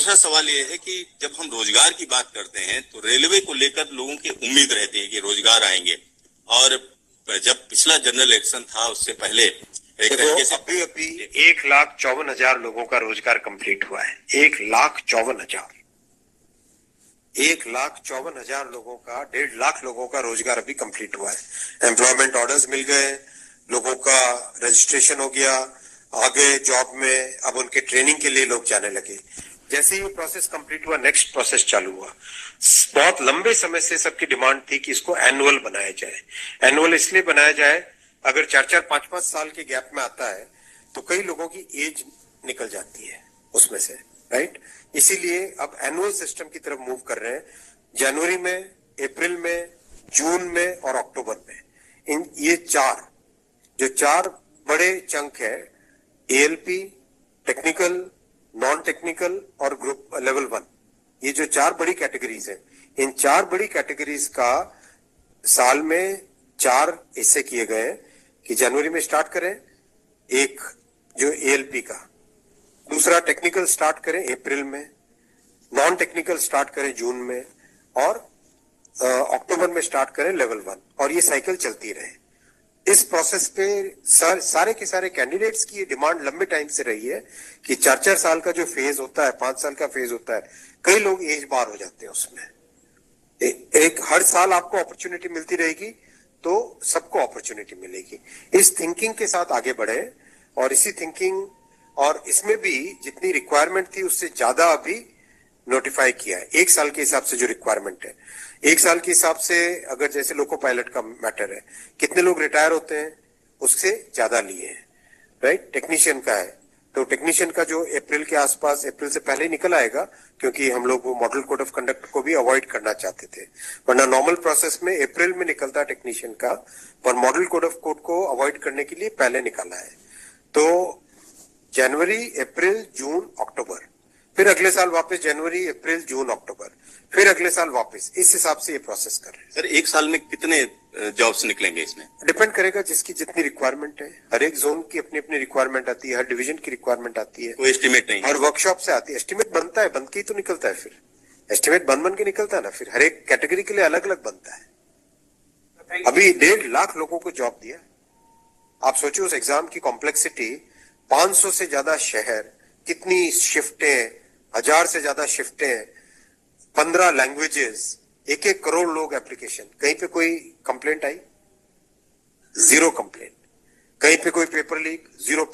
दूसरा सवाल ये है कि जब हम रोजगार की बात करते हैं तो रेलवे को लेकर लोगों की उम्मीद रहती है कि रोजगार आएंगे, और जब पिछला जनरल इलेक्शन था उससे पहले एक तरीके से अभी 1,54,000 लोगों का रोजगार कंप्लीट हुआ है। 1,54,000 1,54,000 लोगों का 1.5 लाख लोगों का रोजगार अभी कंप्लीट हुआ है। एम्प्लॉयमेंट ऑर्डर्स मिल गए, लोगों का रजिस्ट्रेशन हो गया, आगे जॉब में अब उनके ट्रेनिंग के लिए लोग जाने लगे। जैसे ही प्रोसेस कंप्लीट हुआ, नेक्स्ट प्रोसेस चालू हुआ। बहुत लंबे समय से सबकी डिमांड थी कि इसको एनुअल बनाया जाए। एनुअल इसलिए बनाया जाए, अगर 4-4, 5-5 साल के गैप में आता है तो कई लोगों की एज निकल जाती है उसमें से, राइट। इसीलिए अब एनुअल सिस्टम की तरफ मूव कर रहे हैं। जनवरी में, अप्रैल में, जून में और अक्टूबर में, ये चार बड़े चंक है, एएलपी, टेक्निकल, नॉन टेक्निकल और ग्रुप लेवल 1, ये जो 4 बड़ी कैटेगरीज हैं, इन 4 बड़ी कैटेगरीज का साल में 4 हिस्से किए गए हैं कि जनवरी में स्टार्ट करें एक जो एएलपी का, दूसरा टेक्निकल स्टार्ट करें अप्रैल में, नॉन टेक्निकल स्टार्ट करें जून में, और अक्टूबर में स्टार्ट करें लेवल 1, और ये साइकिल चलती रहे। इस प्रोसेस पे सारे के सारे कैंडिडेट्स की डिमांड लंबे टाइम से रही है कि 4-4 साल का जो फेज होता है, 5 साल का फेज होता है, कई लोग एज बार हो जाते हैं उसमें। एक हर साल आपको अपॉर्चुनिटी मिलती रहेगी तो सबको अपॉर्चुनिटी मिलेगी। इस थिंकिंग के साथ आगे बढ़े, और इसी थिंकिंग और इसमें भी जितनी रिक्वायरमेंट थी उससे ज्यादा अभी नोटिफाई किया है। 1 साल के हिसाब से जो रिक्वायरमेंट है, 1 साल के हिसाब से, अगर जैसे लोको पायलट का मैटर है, कितने लोग रिटायर होते हैं उससे ज्यादा लिए हैं, राइट। टेक्नीशियन का है तो टेक्नीशियन का जो अप्रैल के आसपास, अप्रैल से पहले निकल आएगा, क्योंकि हम लोग वो मॉडल कोड ऑफ कंडक्ट को भी अवॉइड करना चाहते थे, वरना नॉर्मल प्रोसेस में अप्रैल में निकलता टेक्नीशियन का, पर मॉडल कोड ऑफ कोड को अवॉइड करने के लिए पहले निकाला है। तो जनवरी, अप्रैल, जून, अक्टूबर, फिर अगले साल वापस जनवरी, अप्रैल, जून, अक्टूबर, फिर अगले साल वापस, इस हिसाब से ये प्रोसेस कर रहे हैं। सर, 1 साल में कितने जॉब्स निकलेंगे इसमें? डिपेंड करेगा जिसकी जितनी रिक्वायरमेंट है। हर एक जोन की अपनी अपनी रिक्वायरमेंट आती है, हर डिवीजन की रिक्वायरमेंट आती है, कोई एस्टिमेट नहीं, हर वर्कशॉप से आती है। एस्टिमेट बनता है, बन के ही तो निकलता है, फिर एस्टिमेट बन के निकलता है ना, फिर हर एक कैटेगरी के लिए अलग अलग बनता है। अभी 1.5 लाख लोगों को जॉब दिया। आप सोचिए उस एग्जाम की कॉम्प्लेक्सिटी, 500 से ज्यादा शहर, कितनी शिफ्टें, 1000 से ज्यादा शिफ्टें, 15 लैंग्वेजेस, 1-1 करोड़ लोग एप्लीकेशन। कहीं पे कोई कंप्लेंट आई? 0 कंप्लेंट। कहीं पे कोई पेपर लीक? 0